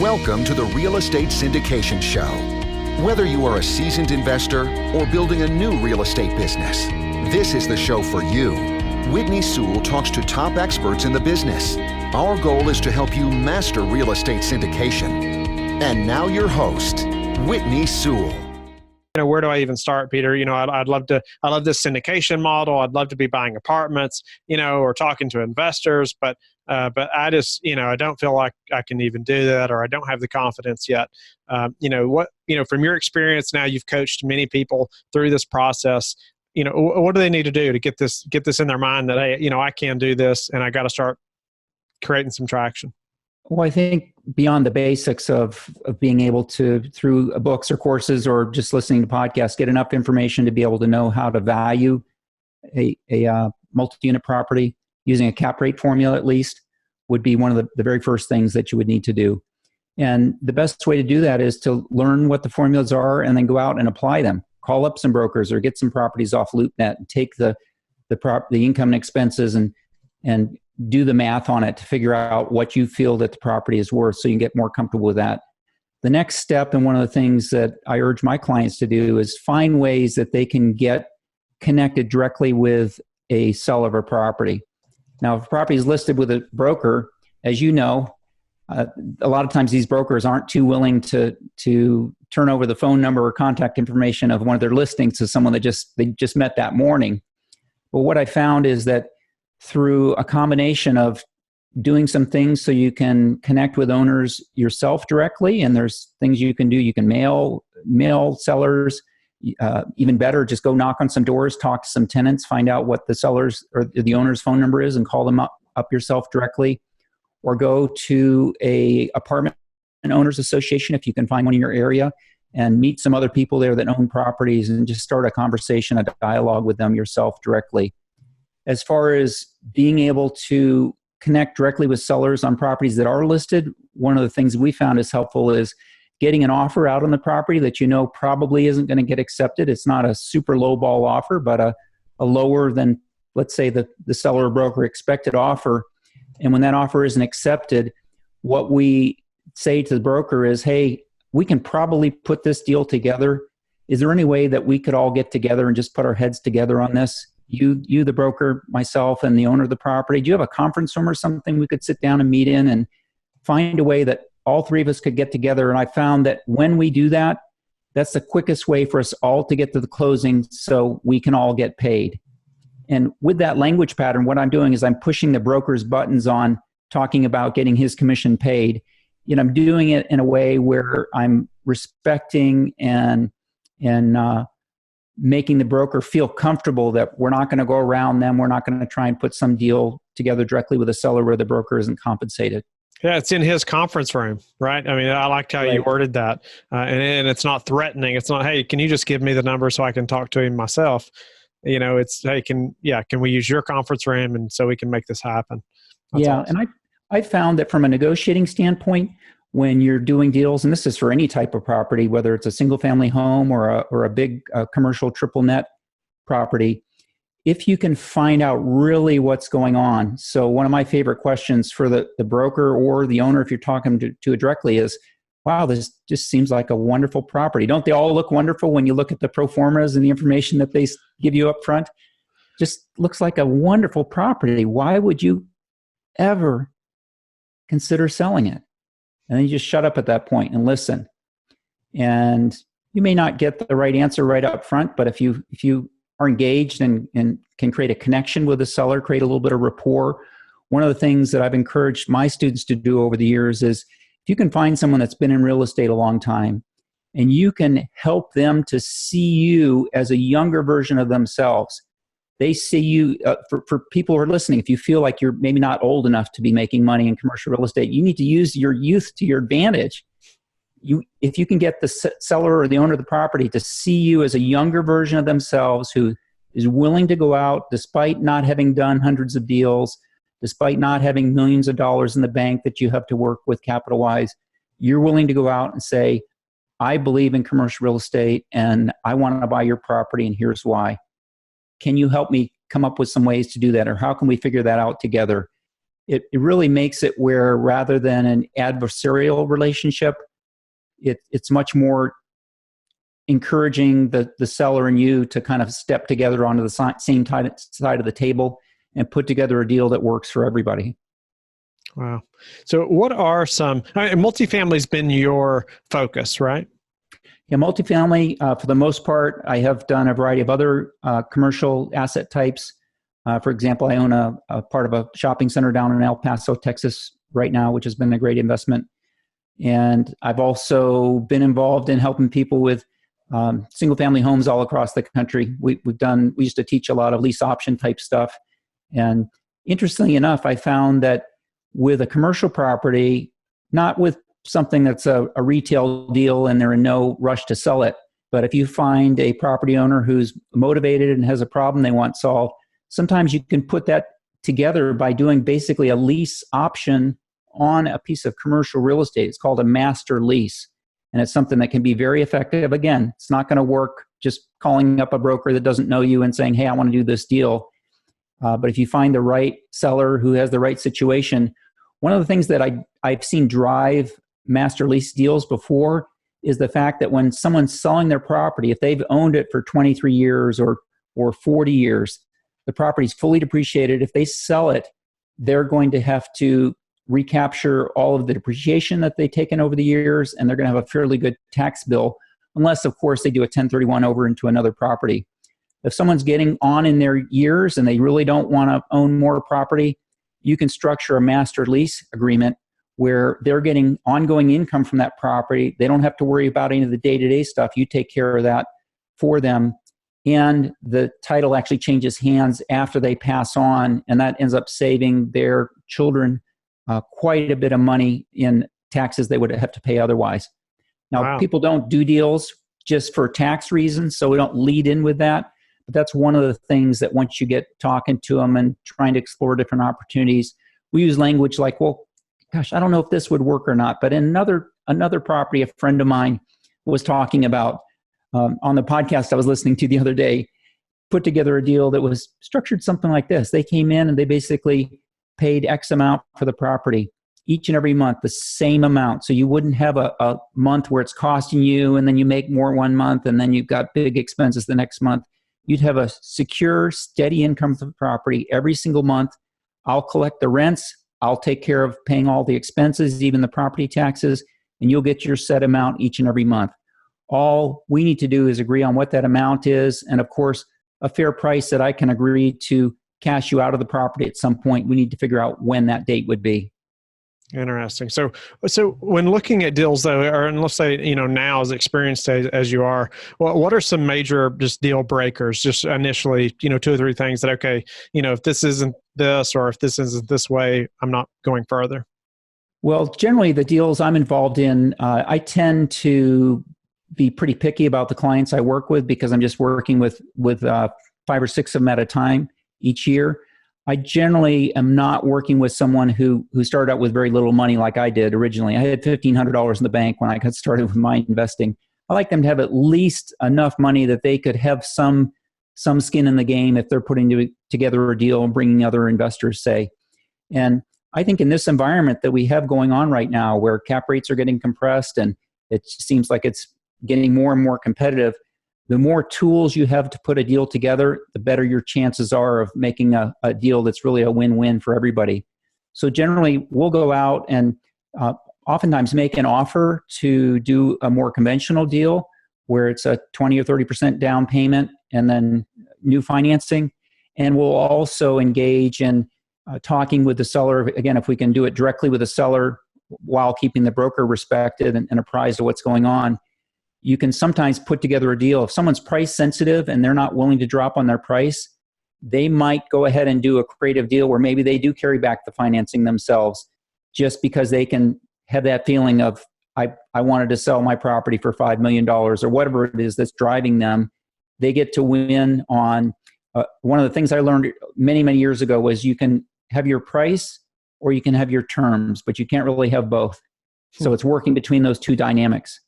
Welcome to the Real Estate Syndication Show. Whether you are a seasoned investor or building a new real estate business, this is the show for you. Whitney Sewell talks to top experts in the business. Our goal is to help you master real estate syndication. And now your host, Whitney Sewell. Where do I even start, Peter? I love this syndication model. I'd love to be buying apartments, or talking to investors, but I just, I don't feel like I can even do that, or I don't have the confidence yet. From your experience now, you've coached many people through this process. What do they need to do to get this in their mind that, hey, I can do this, and I got to start creating some traction? Well, I think beyond the basics of being able to, through books or courses or just listening to podcasts, get enough information to be able to know how to value a multi-unit property using a cap rate formula at least would be one of the very first things that you would need to do. And the best way to do that is to learn what the formulas are and then go out and apply them. Call up some brokers or get some properties off LoopNet and take the income and expenses and do the math on it to figure out what you feel that the property is worth so you can get more comfortable with that. The next step, and one of the things that I urge my clients to do, is find ways that they can get connected directly with a seller of a property. Now, if a property is listed with a broker, as you know, a lot of times these brokers aren't too willing to turn over the phone number or contact information of one of their listings to someone that they just met that morning. But what I found is that through a combination of doing some things so you can connect with owners yourself directly, and there's things you can do. You can mail sellers. Even better, just go knock on some doors, talk to some tenants, find out what the seller's or the owner's phone number is and call them up yourself directly, or go to a apartment owners association if you can find one in your area and meet some other people there that own properties and just start a conversation, a dialogue with them yourself directly. As far as being able to connect directly with sellers on properties that are listed, one of the things we found is helpful is getting an offer out on the property that probably isn't going to get accepted. It's not a super low ball offer, but a lower than, let's say, the seller or broker expected offer. And when that offer isn't accepted, what we say to the broker is, hey, we can probably put this deal together. Is there any way that we could all get together and just put our heads together on this? You, the broker, myself, and the owner of the property. Do you have a conference room or something we could sit down and meet in and find a way that all three of us could get together? And I found that when we do that, that's the quickest way for us all to get to the closing so we can all get paid. And with that language pattern, what I'm doing is I'm pushing the broker's buttons on talking about getting his commission paid. I'm doing it in a way where I'm respecting and making the broker feel comfortable that we're not going to go around them. We're not going to try and put some deal together directly with a seller where the broker isn't compensated. Yeah, it's in his conference room, right? I mean, I liked how you worded that. And it's not threatening. It's not, hey, can you just give me the number so I can talk to him myself? It's, hey, can we use your conference room and so we can make this happen? That's awesome. And I found that from a negotiating standpoint, when you're doing deals, and this is for any type of property, whether it's a single family home or a big commercial triple net property, if you can find out really what's going on. So one of my favorite questions for the broker or the owner, if you're talking to it directly, is, wow, this just seems like a wonderful property. Don't they all look wonderful when you look at the pro formas and the information that they give you up front? Just looks like a wonderful property. Why would you ever consider selling it? And then you just shut up at that point and listen. And you may not get the right answer right up front, but if you are engaged and can create a connection with the seller, create a little bit of rapport. One of the things that I've encouraged my students to do over the years is if you can find someone that's been in real estate a long time and you can help them to see you as a younger version of themselves. They see you, for people who are listening, if you feel like you're maybe not old enough to be making money in commercial real estate, you need to use your youth to your advantage. If you can get the seller or the owner of the property to see you as a younger version of themselves who is willing to go out despite not having done hundreds of deals, despite not having millions of dollars in the bank that you have to work with capital-wise, you're willing to go out and say, I believe in commercial real estate and I want to buy your property and here's why. Can you help me come up with some ways to do that? Or how can we figure that out together? it really makes it where rather than an adversarial relationship, it's much more encouraging the seller and you to kind of step together onto the same side of the table and put together a deal that works for everybody. Wow. So what are multifamily's been your focus, right? Yeah, multifamily, for the most part, I have done a variety of other commercial asset types. For example, I own a part of a shopping center down in El Paso, Texas right now, which has been a great investment. And I've also been involved in helping people with single family homes all across the country. We used to teach a lot of lease option type stuff. And interestingly enough, I found that with a commercial property, not with something that's a retail deal and they're in no rush to sell it, but if you find a property owner who's motivated and has a problem they want solved, sometimes you can put that together by doing basically a lease option on a piece of commercial real estate. It's called a master lease. And it's something that can be very effective. Again, it's not going to work just calling up a broker that doesn't know you and saying, hey, I want to do this deal. But if you find the right seller who has the right situation, one of the things that I've seen drive master lease deals before is the fact that when someone's selling their property, if they've owned it for 23 years or 40 years, the property's fully depreciated. If they sell it, they're going to have to recapture all of the depreciation that they've taken over the years, and they're going to have a fairly good tax bill, unless, of course, they do a 1031 over into another property. If someone's getting on in their years and they really don't want to own more property, you can structure a master lease agreement where they're getting ongoing income from that property. They don't have to worry about any of the day-to-day stuff. You take care of that for them. And the title actually changes hands after they pass on, and that ends up saving their children quite a bit of money in taxes they would have to pay otherwise. Now, Wow. People don't do deals just for tax reasons, so we don't lead in with that. But that's one of the things that once you get talking to them and trying to explore different opportunities, we use language like, well, gosh, I don't know if this would work or not. But in another property, a friend of mine was talking about on the podcast I was listening to the other day, put together a deal that was structured something like this. They came in and they basically paid X amount for the property each and every month, the same amount. So you wouldn't have a month where it's costing you and then you make more one month and then you've got big expenses the next month. You'd have a secure, steady income from the property every single month. I'll collect the rents. I'll take care of paying all the expenses, even the property taxes, and you'll get your set amount each and every month. All we need to do is agree on what that amount is, and of course, a fair price that I can agree to cash you out of the property at some point. We need to figure out when that date would be. Interesting. So when looking at deals, though, or and let's say now as experienced as you are, what are some major just deal breakers? Just initially, 2 or 3 things that if this isn't this or if this isn't this way, I'm not going further. Well, generally, the deals I'm involved in, I tend to be pretty picky about the clients I work with because I'm just working with 5 or 6 of them at a time each year. I generally am not working with someone who started out with very little money like I did originally. I had $1,500 in the bank when I got started with my investing. I like them to have at least enough money that they could have some skin in the game if they're putting together a deal and bringing other investors, say. And I think in this environment that we have going on right now where cap rates are getting compressed and it seems like it's getting more and more competitive, the more tools you have to put a deal together, the better your chances are of making a deal that's really a win-win for everybody. So generally, we'll go out and oftentimes make an offer to do a more conventional deal where it's a 20 or 30% down payment and then new financing. And we'll also engage in talking with the seller. Again, if we can do it directly with the seller while keeping the broker respected and apprised of what's going on, you can sometimes put together a deal. If someone's price sensitive and they're not willing to drop on their price, they might go ahead and do a creative deal where maybe they do carry back the financing themselves just because they can have that feeling of, I wanted to sell my property for $5 million or whatever it is that's driving them. They get to win on, one of the things I learned many, many years ago was you can have your price or you can have your terms, but you can't really have both. So it's working between those two dynamics.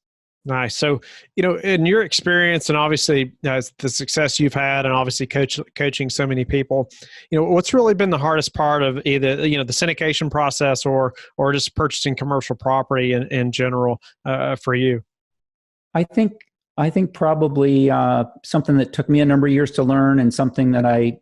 Nice. So, in your experience and obviously the success you've had and obviously coaching so many people, what's really been the hardest part of either, the syndication process or just purchasing commercial property in general for you? I think probably something that took me a number of years to learn, and something that I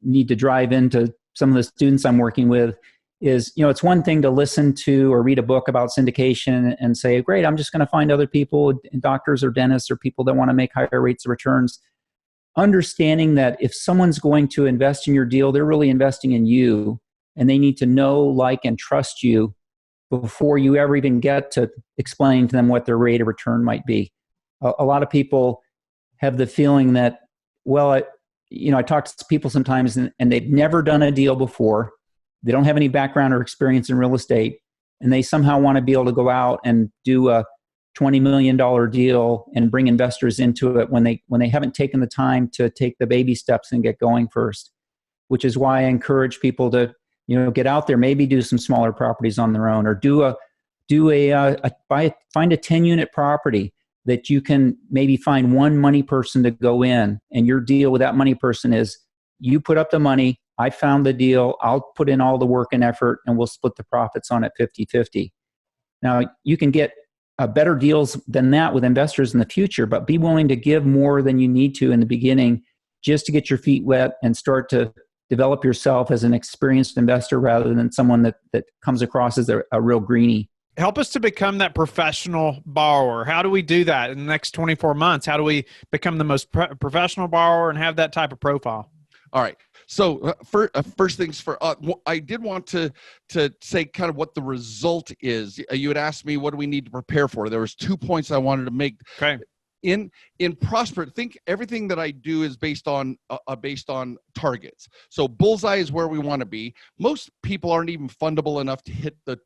need to drive into some of the students I'm working with is, it's one thing to listen to or read a book about syndication and say, great, I'm just going to find other people, doctors or dentists or people that want to make higher rates of returns. Understanding that if someone's going to invest in your deal, they're really investing in you, and they need to know, like, and trust you before you ever even get to explain to them what their rate of return might be. A lot of people have the feeling that, well, I talk to people sometimes and they've never done a deal before. They don't have any background or experience in real estate, and they somehow want to be able to go out and do a $20 million deal and bring investors into it when they haven't taken the time to take the baby steps and get going first, which is why I encourage people to, get out there, maybe do some smaller properties on their own, or find a 10-unit property that you can maybe find one money person to go in, and your deal with that money person is you put up the money, I found the deal, I'll put in all the work and effort, and we'll split the profits on it 50-50. Now, you can get better deals than that with investors in the future, but be willing to give more than you need to in the beginning just to get your feet wet and start to develop yourself as an experienced investor rather than someone that comes across as a real greenie. Help us to become that professional borrower. How do we do that in the next 24 months? How do we become the most professional borrower and have that type of profile? All right. So first things first, I did want to say kind of what the result is. You had asked me, what do we need to prepare for? There was 2 points I wanted to make. Okay. In Prosper, think everything that I do is based on targets. So bullseye is where we want to be. Most people aren't even fundable enough to hit the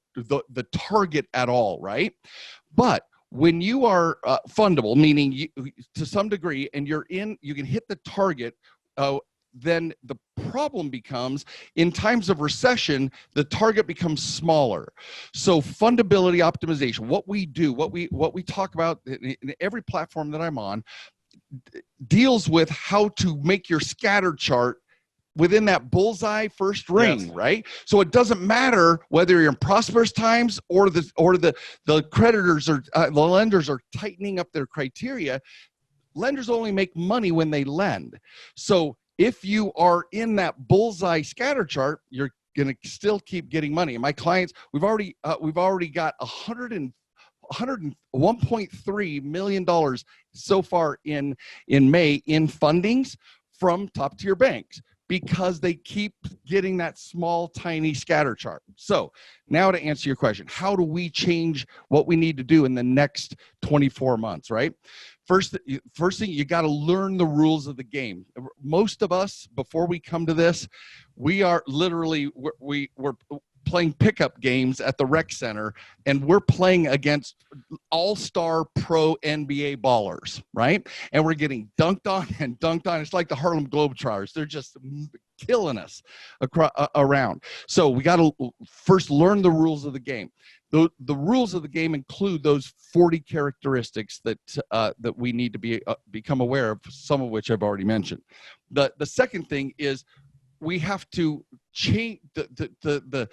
target at all, right? But when you are fundable, meaning you, to some degree, and you can hit the target. Then the problem becomes, in times of recession, the target becomes smaller. So fundability optimization, what we do, what we talk about in every platform that I'm on, deals with how to make your scatter chart within that bullseye first ring, yes. Right? So it doesn't matter whether you're in prosperous times or the creditors or the lenders are tightening up their criteria. Lenders only make money when they lend. So if you are in that bullseye scatter chart, you're going to still keep getting money. And my clients, we've already got $101.3 million so far in May in fundings from top tier banks, because they keep getting that small, tiny scatter chart. So now to answer your question, how do we change what we need to do in the next 24 months, right? First thing, you got to learn the rules of the game. Most of us, before we come to this, we are literally, we're playing pickup games at the rec center, and we're playing against all-star pro NBA ballers, right? And we're getting dunked on and dunked on. It's like the Harlem Globetrotters. They're just killing us around. So we got to first learn the rules of the game. The rules of the game include those 40 characteristics that we need to become aware of, some of which I've already mentioned. The second thing is we have to change the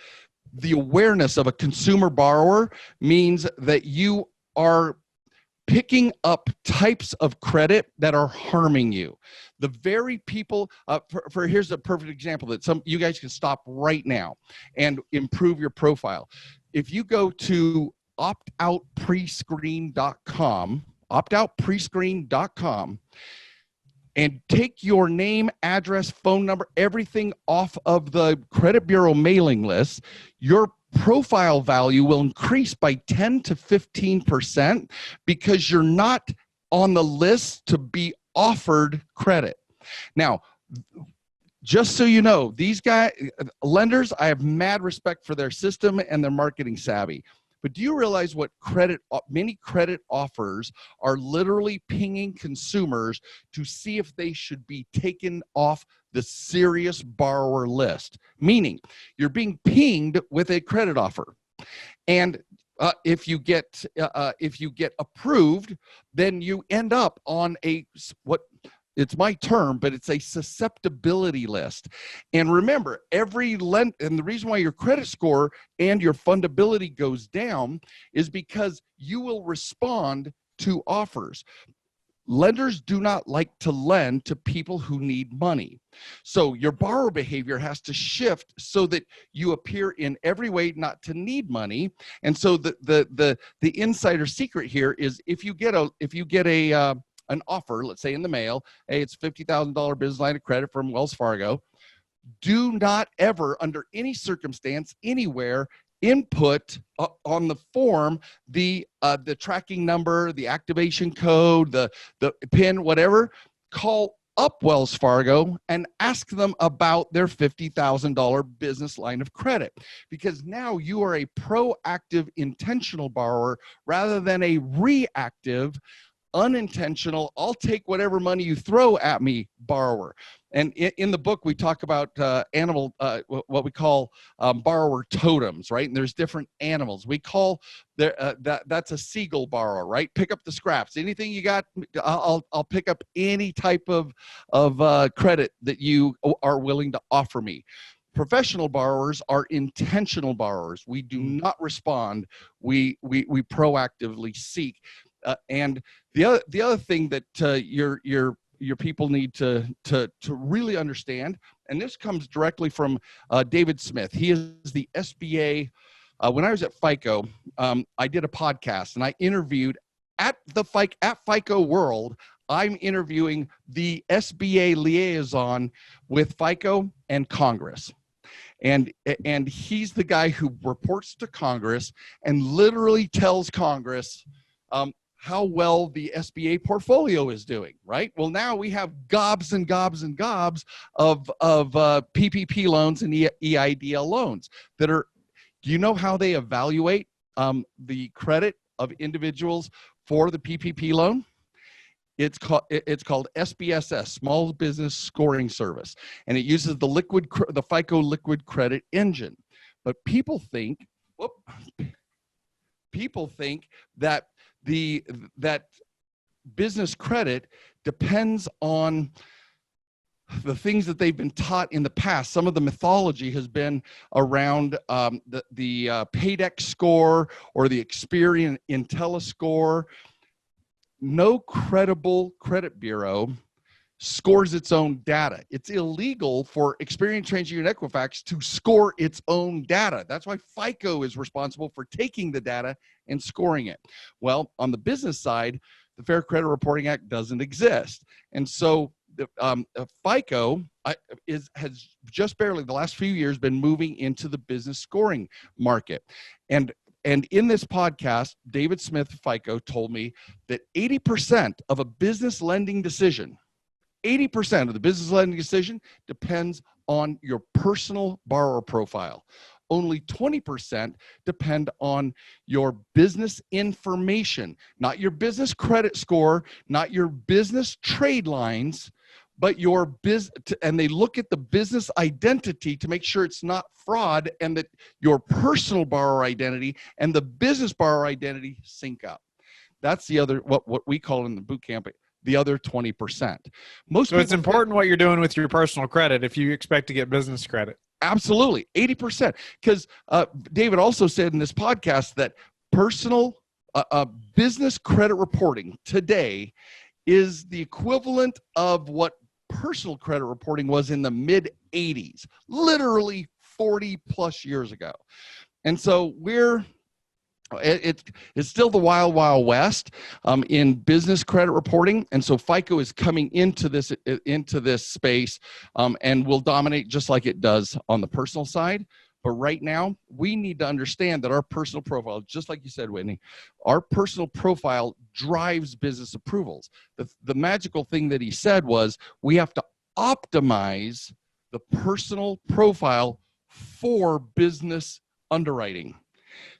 awareness of a consumer borrower means that you are picking up types of credit that are harming you. The very people, here's a perfect example that you guys can stop right now and improve your profile. If you go to optoutprescreen.com, and take your name, address, phone number, everything off of the credit bureau mailing list, your profile value will increase by 10 to 15% because you're not on the list to be offered credit. Now, just so you know, these lenders, I have mad respect for their system and their marketing savvy. But do you realize what many credit offers are literally pinging consumers to see if they should be taken off the serious borrower list? Meaning, you're being pinged with a credit offer. And if you get approved, then you end up on it's my term, but it's a susceptibility list. And remember, and the reason why your credit score and your fundability goes down is because you will respond to offers. Lenders do not like to lend to people who need money. So your borrower behavior has to shift so that you appear in every way not to need money. And so the insider secret here is if you get an offer, let's say in the mail, hey, it's $50,000 business line of credit from Wells Fargo, do not ever, under any circumstance, anywhere, input on the form the tracking number, the activation code, the PIN, whatever. Call up Wells Fargo and ask them about their $50,000 business line of credit, because now you are a proactive, intentional borrower rather than a reactive, unintentional, I'll take whatever money you throw at me borrower. And in the book, we talk about what we call borrower totems, right? And there's different animals. We call that's a seagull borrower, right? Pick up the scraps. Anything you got, I'll pick up any type of credit that you are willing to offer me. Professional borrowers are intentional borrowers. We do not respond. We proactively seek. And the other thing that your people need to really understand, and this comes directly from David Smith. He is the SBA. When I was at FICO, I did a podcast and I interviewed at FICO World. I'm interviewing the SBA liaison with FICO and Congress. And he's the guy who reports to Congress and literally tells Congress how well the SBA portfolio is doing, right? Well, now we have gobs and gobs and gobs of PPP loans and EIDL loans that are, do you know how they evaluate the credit of individuals for the PPP loan? It's called SBSS, Small Business Scoring Service, and it uses the FICO Liquid Credit Engine. But people think that that business credit depends on the things that they've been taught in the past. Some of the mythology has been around the Paydex score or the Experian Intellis score. No credible credit bureau scores its own data. It's illegal for Experian, TransUnion, Equifax to score its own data. That's why FICO is responsible for taking the data and scoring it. Well, on the business side, the Fair Credit Reporting Act doesn't exist. And so FICO has just barely, the last few years, been moving into the business scoring market. And in this podcast, David Smith of FICO told me that 80% of a business lending decision, 80% of the business lending decision depends on your personal borrower profile. Only 20% depend on your business information, not your business credit score, not your business trade lines, but your business. And they look at the business identity to make sure it's not fraud, and that your personal borrower identity and the business borrower identity sync up. That's the other, what we call in the boot camp, the other 20%. So it's important what you're doing with your personal credit if you expect to get business credit. Absolutely, 80%. Because David also said in this podcast that personal business credit reporting today is the equivalent of what personal credit reporting was in the mid 80s, literally 40 plus years ago. And so it's still the wild, wild west in business credit reporting. And so FICO is coming into this space and will dominate just like it does on the personal side. But right now, we need to understand that our personal profile, just like you said, Whitney, our personal profile drives business approvals. The magical thing that he said was we have to optimize the personal profile for business underwriting.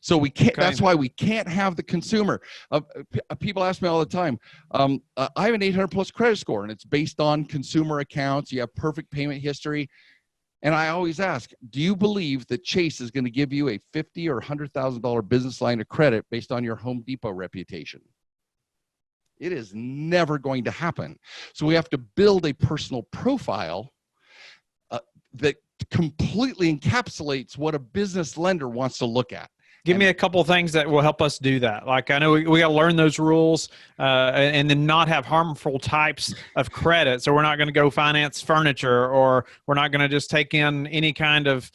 So we can't. Okay. That's why we can't have the consumer. People ask me all the time. I have an 800 plus credit score, and it's based on consumer accounts. You have perfect payment history. And I always ask, do you believe that Chase is going to give you a $50,000 or $100,000 business line of credit based on your Home Depot reputation? It is never going to happen. So we have to build a personal profile that completely encapsulates what a business lender wants to look at. Give me a couple of things that will help us do that. Like, I know we got to learn those rules and then not have harmful types of credit. So we're not going to go finance furniture, or we're not going to just take in any kind of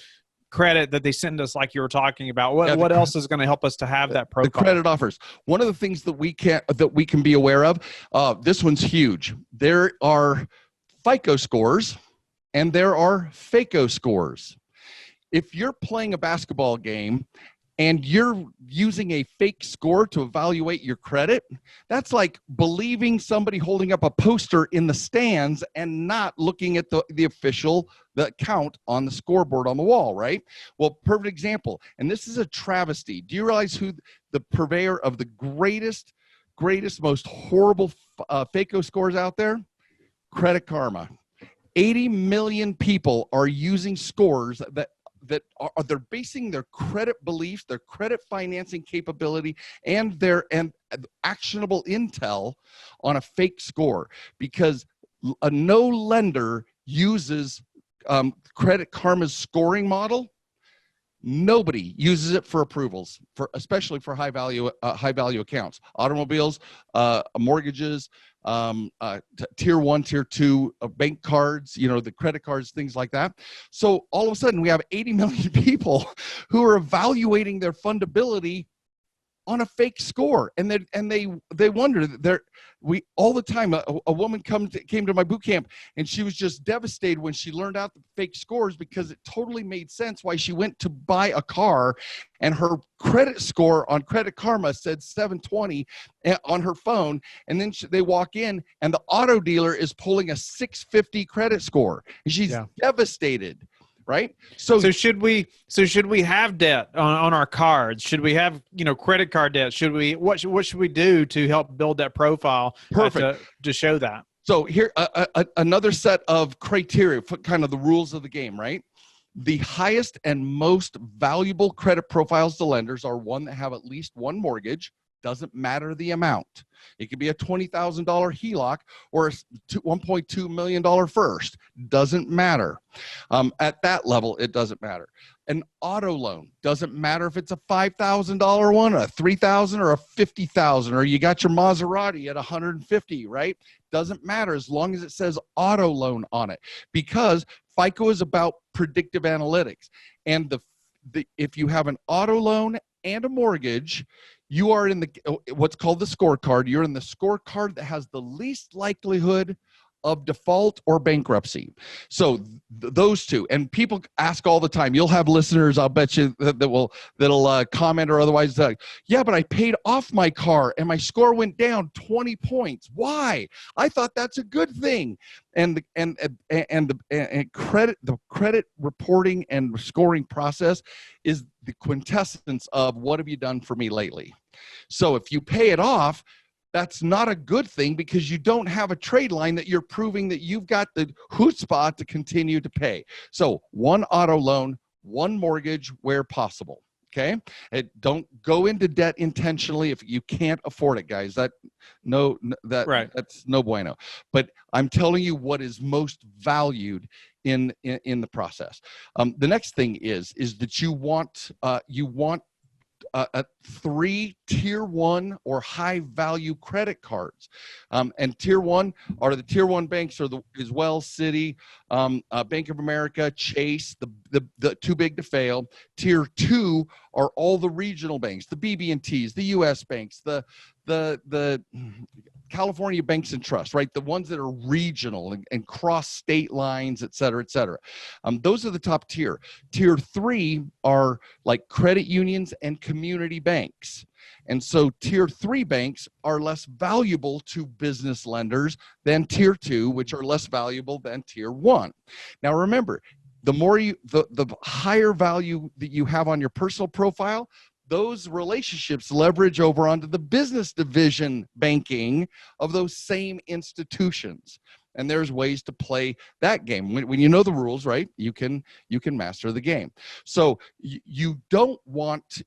credit that they send us, like you were talking about. What else is going to help us to have that profile? The credit offers. One of the things that we can be aware of, this one's huge. There are FICO scores and there are FACO scores. If you're playing a basketball game and you're using a fake score to evaluate your credit, that's like believing somebody holding up a poster in the stands and not looking at the official, the count on the scoreboard on the wall, right? Well, perfect example. And this is a travesty. Do you realize who the purveyor of the greatest, most horrible FACO scores out there? Credit Karma. 80 million people are using scores that they're basing their credit beliefs, their credit financing capability, and their actionable intel on a fake score, because no lender uses Credit Karma's scoring model. Nobody uses it for approvals, especially for high value accounts, automobiles, mortgages, tier 1, tier 2 bank cards, the credit cards, things like that. So all of a sudden we have 80 million people who are evaluating their fundability on a fake score, and they wonder. We all the time, a woman came to my boot camp, and she was just devastated when she learned out the fake scores, because it totally made sense why she went to buy a car and her credit score on Credit Karma said 720 on her phone, and then they walk in and the auto dealer is pulling a 650 credit score, and she's devastated. Right. So should we have debt on our cards? Should we have, credit card debt? What should we do to help build that profile? Perfect. To show that. So here, another set of criteria for kind of the rules of the game, right? The highest and most valuable credit profiles to lenders are one that have at least one mortgage. Doesn't matter the amount. It could be a $20,000 HELOC or a $1.2 million first. Doesn't matter. At that level, it doesn't matter. An auto loan doesn't matter if it's a $5,000 one, a $3,000, or a $50,000, or you got your Maserati at $150, right? Doesn't matter as long as it says auto loan on it, because FICO is about predictive analytics. And if you have an auto loan and a mortgage, you are in what's called the scorecard. You're in the scorecard that has the least likelihood of default or bankruptcy. So those two, and people ask all the time. You'll have listeners, I'll bet you, that'll comment or otherwise. Yeah, but I paid off my car and my score went down 20 points. Why? I thought that's a good thing. And the credit reporting and scoring process is the quintessence of what have you done for me lately. So if you pay it off, that's not a good thing, because you don't have a trade line that you're proving that you've got the chutzpah to continue to pay. So one auto loan, one mortgage where possible. Okay. Don't go into debt intentionally if you can't afford it, guys. That's no bueno. But I'm telling you what is most valued in the process. The next thing is that you want 3 tier 1 or high value credit cards, and tier 1 are the tier 1 banks is Wells, Citi, Bank of America, Chase, the too big to fail. Tier 2 are all the regional banks, the BB&Ts, the U.S. banks, the California Banks and Trust, right? The ones that are regional and cross state lines, et cetera, et cetera. Those are the top tier. Tier 3 are like credit unions and community banks. And so tier 3 banks are less valuable to business lenders than tier 2, which are less valuable than tier 1. Now remember, the higher value that you have on your personal profile, those relationships leverage over onto the business division banking of those same institutions. And there's ways to play that game. When you know the rules, right, you can master the game. So you don't want,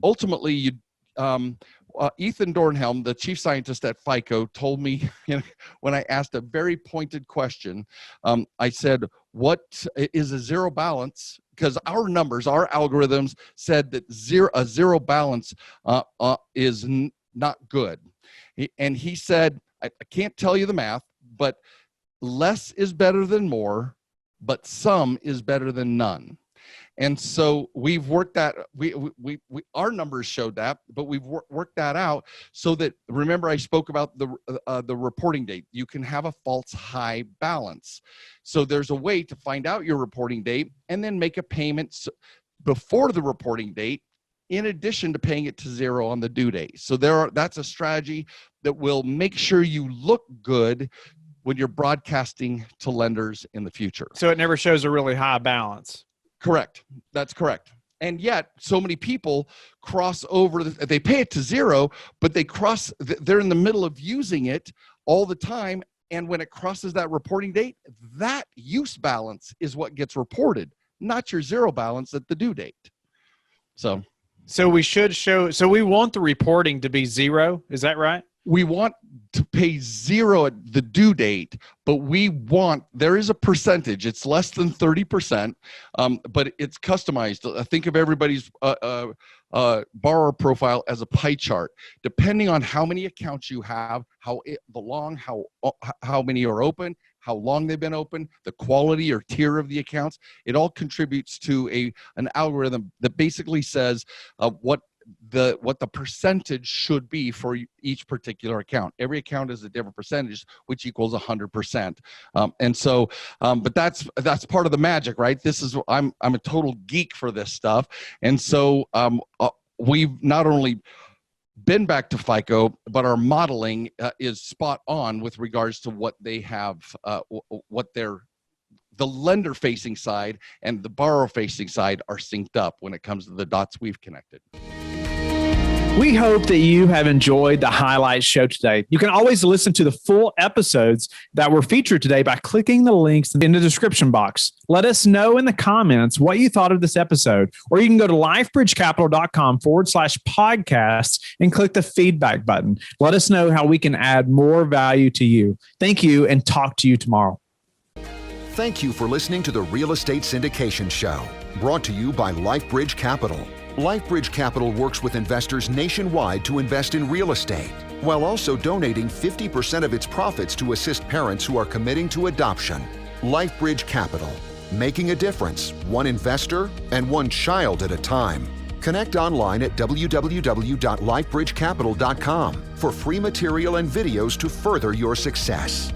ultimately, Ethan Dornhelm, the chief scientist at FICO, told me, when I asked a very pointed question, I said, what is a zero balance? Because our numbers, our algorithms said that a zero balance is not good. And he said, I can't tell you the math, but less is better than more, but some is better than none. And so we've worked that, our numbers showed that, but we've worked that out so that, remember I spoke about the reporting date. You can have a false high balance. So there's a way to find out your reporting date and then make a payment before the reporting date, in addition to paying it to zero on the due date. So that's a strategy that will make sure you look good when you're broadcasting to lenders in the future. So it never shows a really high balance. Correct. That's correct. And yet so many people cross over, they pay it to zero, but they're in the middle of using it all the time. And when it crosses that reporting date, that use balance is what gets reported, not your zero balance at the due date. So we should so we want the reporting to be zero. Is that right? We want to pay zero at the due date, but there is a percentage. It's less than 30%, but it's customized. Think of everybody's borrower profile as a pie chart. Depending on how many accounts you have, how many are open, how long they've been open, the quality or tier of the accounts, it all contributes to an algorithm that basically says what the percentage should be for each particular account. Every account is a different percentage, which equals 100%. And so, but that's part of the magic, right? I'm a total geek for this stuff. And so we've not only been back to FICO, but our modeling is spot on with regards to what they have, the lender-facing side and the borrower-facing side are synced up when it comes to the dots we've connected. We hope that you have enjoyed the highlight show today. You can always listen to the full episodes that were featured today by clicking the links in the description box. Let us know in the comments what you thought of this episode, or you can go to lifebridgecapital.com/podcasts and click the feedback button. Let us know how we can add more value to you. Thank you, and talk to you tomorrow. Thank you for listening to the Real Estate Syndication Show, brought to you by LifeBridge Capital. LifeBridge Capital works with investors nationwide to invest in real estate, while also donating 50% of its profits to assist parents who are committing to adoption. LifeBridge Capital, making a difference, one investor and one child at a time. Connect online at www.lifebridgecapital.com for free material and videos to further your success.